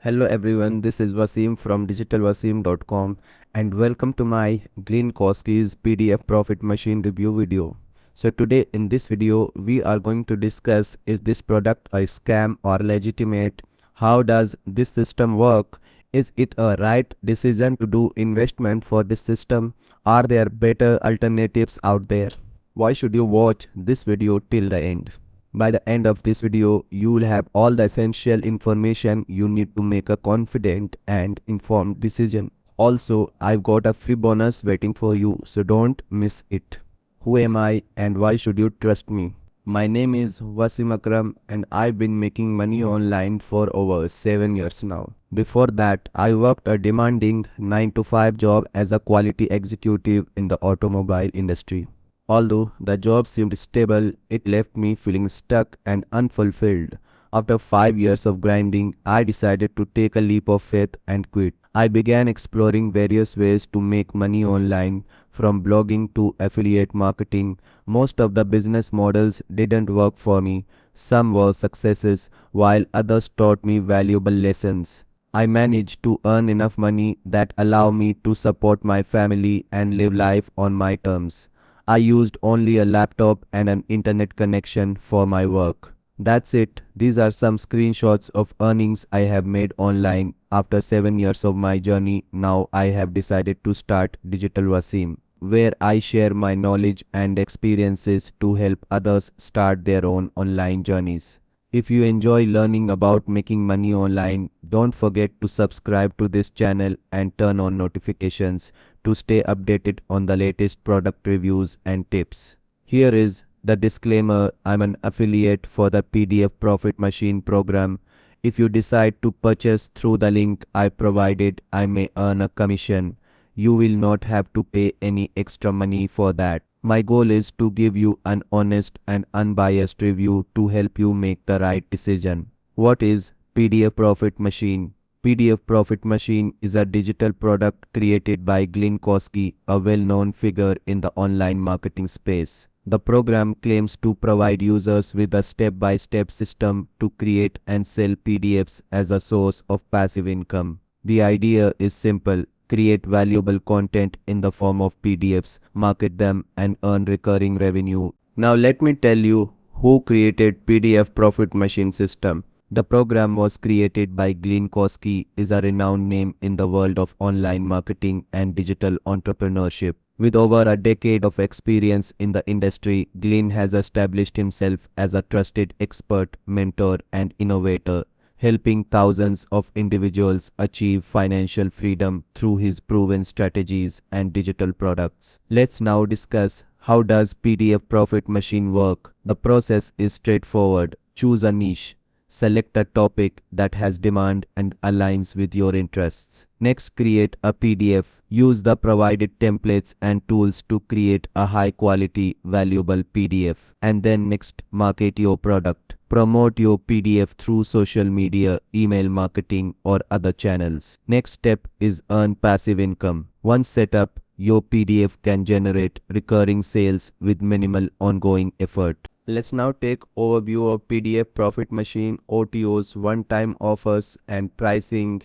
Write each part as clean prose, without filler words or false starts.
Hello everyone, this is Wasim from digitalwasim.com and welcome to my Glenn Koski's PDF Profit Machine review video. So today in this video we are going to discuss, is this product a scam or legitimate? How does this system work? Is it a right decision to do investment for this system? Are there better alternatives out there? Why should you watch this video till the end? By the end of this video, you will have all the essential information you need to make a confident and informed decision. Also, I've got a free bonus waiting for you, so don't miss it. Who am I and why should you trust me? My name is Wasim Akram and I've been making money online for over 7 years now. Before that, I worked a demanding 9 to 5 job as a quality executive in the automobile industry. Although the job seemed stable, it left me feeling stuck and unfulfilled. After 5 years of grinding, I decided to take a leap of faith and quit. I began exploring various ways to make money online, from blogging to affiliate marketing. Most of the business models didn't work for me. Some were successes, while others taught me valuable lessons. I managed to earn enough money that allowed me to support my family and live life on my terms. I used only a laptop and an internet connection for my work. That's it. These are some screenshots of earnings I have made online. After 7 years of my journey, now I have decided to start Digital Wasim, where I share my knowledge and experiences to help others start their own online journeys. If you enjoy learning about making money online, don't forget to subscribe to this channel and turn on notifications to stay updated on the latest product reviews and tips. Here is the disclaimer: I'm an affiliate for the PDF Profit Machine program. If you decide to purchase through the link I provided, I may earn a commission. You will not have to pay any extra money for that. My goal is to give you an honest and unbiased review to help you make the right decision. What is PDF Profit Machine? PDF Profit Machine is a digital product created by Glenn Koski, a well-known figure in the online marketing space. The program claims to provide users with a step-by-step system to create and sell PDFs as a source of passive income. The idea is simple: create valuable content in the form of PDFs, market them, and earn recurring revenue. Now let me tell you who created PDF Profit Machine system. The program was created by Glenn Koski, is a renowned name in the world of online marketing and digital entrepreneurship. With over a decade of experience in the industry, Glenn has established himself as a trusted expert, mentor, and innovator, helping thousands of individuals achieve financial freedom through his proven strategies and digital products. Let's now discuss, how does PDF Profit Machine work? The process is straightforward. Choose a niche. Select a topic that has demand and aligns with your interests. Next, create a PDF. Use the provided templates and tools to create a high-quality, valuable PDF. And then next, market your product. Promote your PDF through social media, email marketing, or other channels. Next step is earn passive income. Once set up, your PDF can generate recurring sales with minimal ongoing effort. Let's now take overview of PDF Profit Machine, OTOs, one-time offers, and pricing.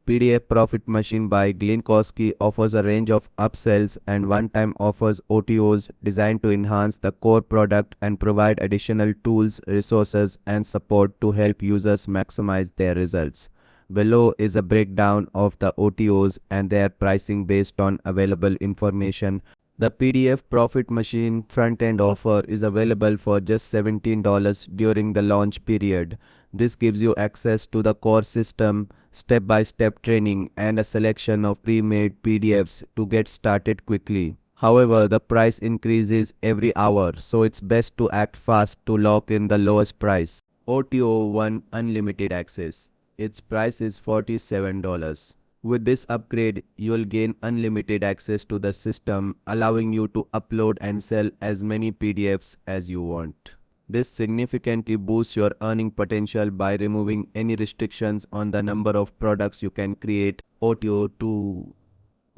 PDF Profit Machine by Glenn Koski offers a range of upsells and one-time offers, OTOs, designed to enhance the core product and provide additional tools, resources, and support to help users maximize their results. Below is a breakdown of the OTOs and their pricing based on available information. The PDF Profit Machine front-end offer is available for just $17 during the launch period. This gives you access to the core system, step-by-step training, and a selection of pre-made PDFs to get started quickly. However, the price increases every hour, so it's best to act fast to lock in the lowest price. OTO 1 Unlimited Access. Its price is $47. With this upgrade, you'll gain unlimited access to the system, allowing you to upload and sell as many PDFs as you want. This significantly boosts your earning potential by removing any restrictions on the number of products you can create. OTO 2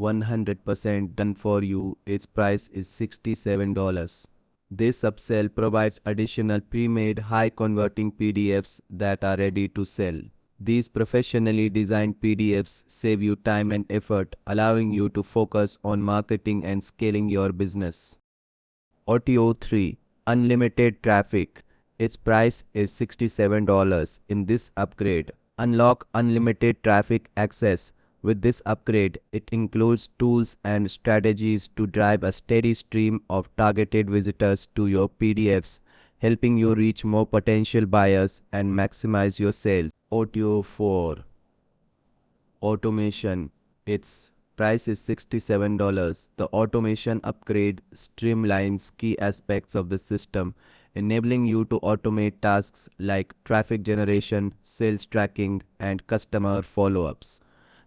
100% done for you. Its price is $67. This upsell provides additional pre-made high converting PDFs that are ready to sell. These professionally designed PDFs save you time and effort, allowing you to focus on marketing and scaling your business. OTO 3 Unlimited Traffic. Its price is $67 in this upgrade. Unlock unlimited traffic access. With this upgrade, it includes tools and strategies to drive a steady stream of targeted visitors to your PDFs, helping you reach more potential buyers and maximize your sales. OTO 4 Automation. Its price is $67. The automation upgrade streamlines key aspects of the system, enabling you to automate tasks like traffic generation, sales tracking, and customer follow-ups.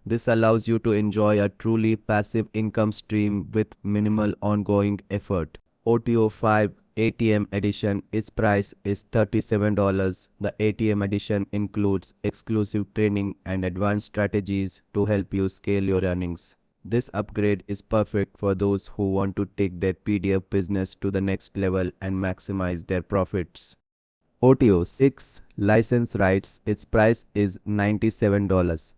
This allows you to enjoy a truly passive income stream with minimal ongoing effort. OTO 5 ATM edition. Its price is $37. The ATM edition includes exclusive training and advanced strategies to help you scale your earnings. This upgrade is perfect for those who want to take their PDF business to the next level and maximize their profits. OTO 6 License Rights. Its price is $97.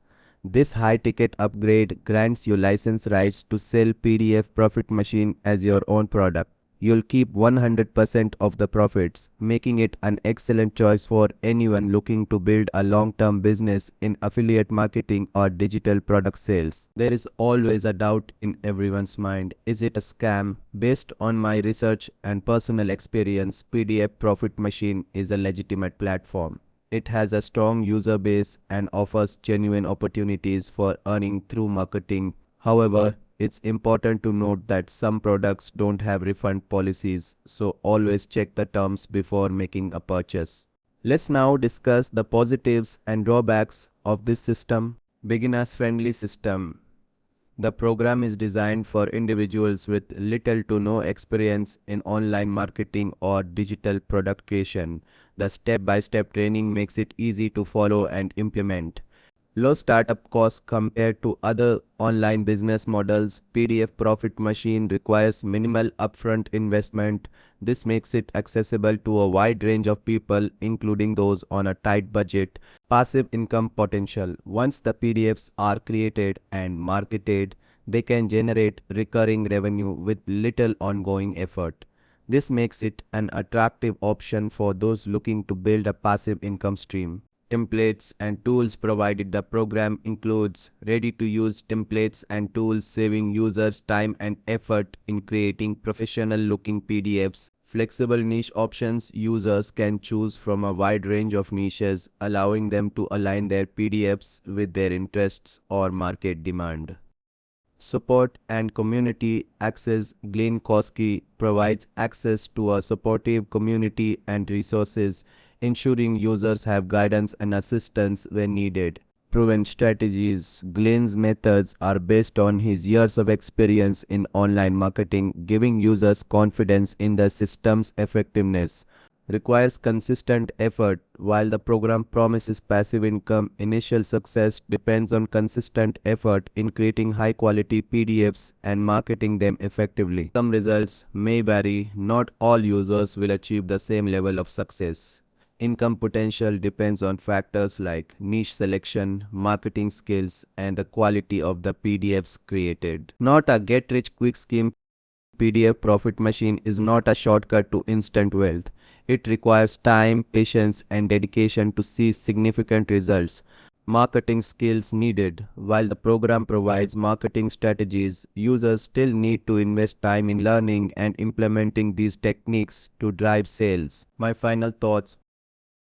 This high-ticket upgrade grants you license rights to sell PDF Profit Machine as your own product. You'll keep 100% of the profits, making it an excellent choice for anyone looking to build a long-term business in affiliate marketing or digital product sales. There is always a doubt in everyone's mind. Is it a scam? Based on my research and personal experience, PDF Profit Machine is a legitimate platform. It has a strong user base and offers genuine opportunities for earning through marketing. However, it's important to note that some products don't have refund policies, so always check the terms before making a purchase. Let's now discuss the positives and drawbacks of this system. Beginners friendly system. The program is designed for individuals with little to no experience in online marketing or digital product creation. The step-by-step training makes it easy to follow and implement. Low startup costs compared to other online business models. PDF Profit Machine requires minimal upfront investment. This makes it accessible to a wide range of people, including those on a tight budget. Passive income potential. Once the PDFs are created and marketed, they can generate recurring revenue with little ongoing effort. This makes it an attractive option for those looking to build a passive income stream. Templates and tools provided. The program includes ready-to-use templates and tools, saving users time and effort in creating professional-looking PDFs. Flexible niche options. Users can choose from a wide range of niches, allowing them to align their PDFs with their interests or market demand. Support and community access. Glenn Kosky provides access to a supportive community and resources, ensuring users have guidance and assistance when needed. Proven strategies. Glenn's methods are based on his years of experience in online marketing, giving users confidence in the system's effectiveness. Requires consistent effort. While the program promises passive income, initial success depends on consistent effort in creating high-quality PDFs and marketing them effectively. Some results may vary. Not all users will achieve the same level of success. Income potential depends on factors like niche selection, marketing skills, and the quality of the PDFs created. Not a get-rich-quick scheme. PDF Profit Machine is not a shortcut to instant wealth. It requires time, patience, and dedication to see significant results. Marketing skills needed. While the program provides marketing strategies, users still need to invest time in learning and implementing these techniques to drive sales. My final thoughts.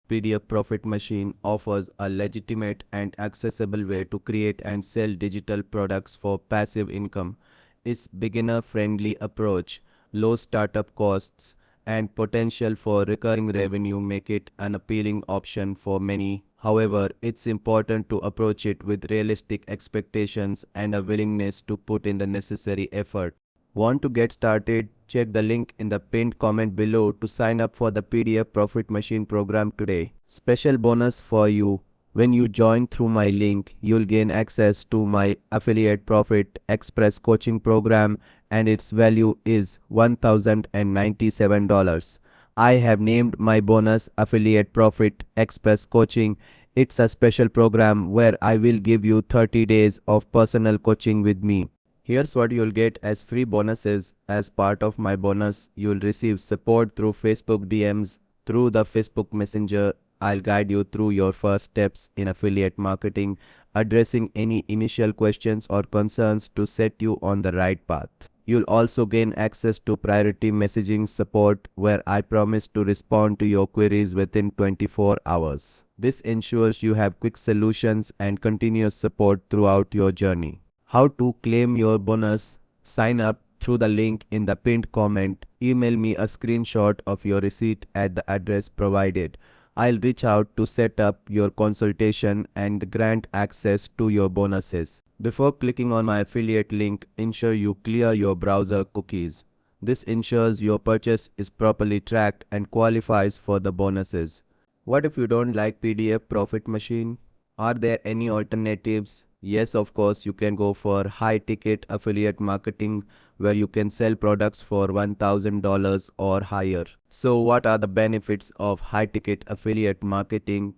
PDF Profit Machine offers a legitimate and accessible way to create and sell digital products for passive income. Its beginner-friendly approach, low startup costs, and potential for recurring revenue make it an appealing option for many. However, it's important to approach it with realistic expectations and a willingness to put in the necessary effort. Want to get started? Check the link in the pinned comment below to sign up for the PDF Profit Machine program today. Special bonus for you. When you join through my link, you'll gain access to my Affiliate Profit Express coaching program, and its value is $1,097. I have named my bonus Affiliate Profit Express coaching It's a special program where I will give you 30 days of personal coaching with me. Here's what you'll get as free bonuses. As part of my bonus, you'll receive support through Facebook DMs, through the Facebook Messenger. I'll guide you through your first steps in affiliate marketing, addressing any initial questions or concerns to set you on the right path. You'll also gain access to priority messaging support where I promise to respond to your queries within 24 hours. This ensures you have quick solutions and continuous support throughout your journey. How to claim your bonus? Sign up through the link in the pinned comment. Email me a screenshot of your receipt at the address provided. I'll reach out to set up your consultation and grant access to your bonuses. Before clicking on my affiliate link, ensure you clear your browser cookies. This ensures your purchase is properly tracked and qualifies for the bonuses. What if you don't like PDF Profit Machine? Are there any alternatives? Yes, of course, you can go for high ticket affiliate marketing where you can sell products for $1,000 or higher. So what are the benefits of high ticket affiliate marketing?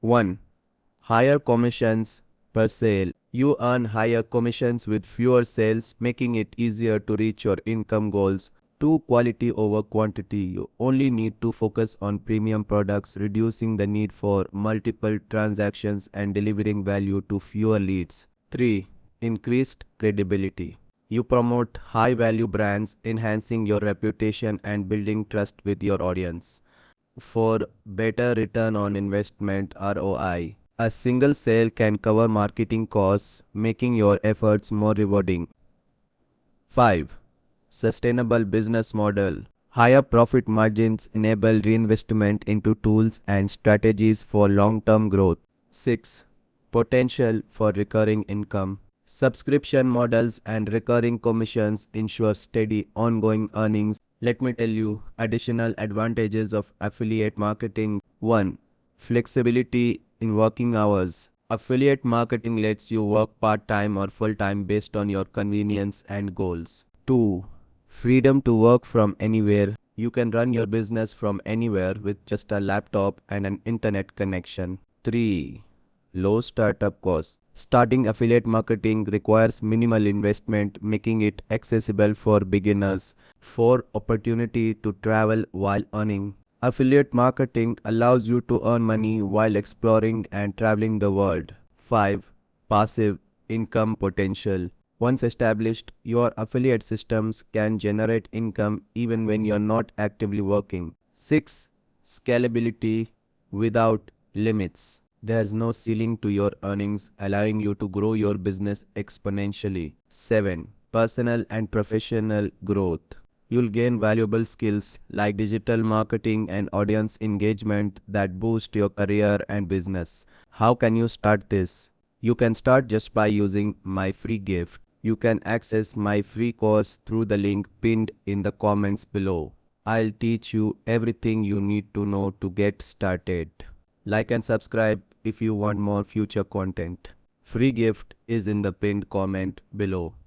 1. Higher commissions per sale. You earn higher commissions with fewer sales, making it easier to reach your income goals. 2. Quality over quantity. You only need to focus on premium products, reducing the need for multiple transactions and delivering value to fewer leads. 3. Increased credibility. You promote high value brands, enhancing your reputation and building trust with your audience. 4. Better return on investment (ROI). A single sale can cover marketing costs, making your efforts more rewarding. 5. Sustainable business model. Higher profit margins enable reinvestment into tools and strategies for long-term growth. 6. Potential for recurring income. Subscription models and recurring commissions ensure steady, ongoing earnings. Let me tell you additional advantages of affiliate marketing. 1. Flexibility in working hours. Affiliate marketing lets you work part-time or full-time based on your convenience and goals. 2. Freedom to work from anywhere. You can run your business from anywhere with just a laptop and an internet connection. 3. Low startup costs. Starting affiliate marketing requires minimal investment, making it accessible for beginners. 4. Opportunity to travel while earning. Affiliate marketing allows you to earn money while exploring and traveling the world. 5. Passive income potential. Once established, your affiliate systems can generate income even when you're not actively working. 6. Scalability without limits. There's no ceiling to your earnings, allowing you to grow your business exponentially. 7. Personal and professional growth. You'll gain valuable skills like digital marketing and audience engagement that boost your career and business. How can you start this? You can start just by using my free gift. You can access my free course through the link pinned in the comments below. I'll teach you everything you need to know to get started. Like and subscribe if you want more future content. Free gift is in the pinned comment below.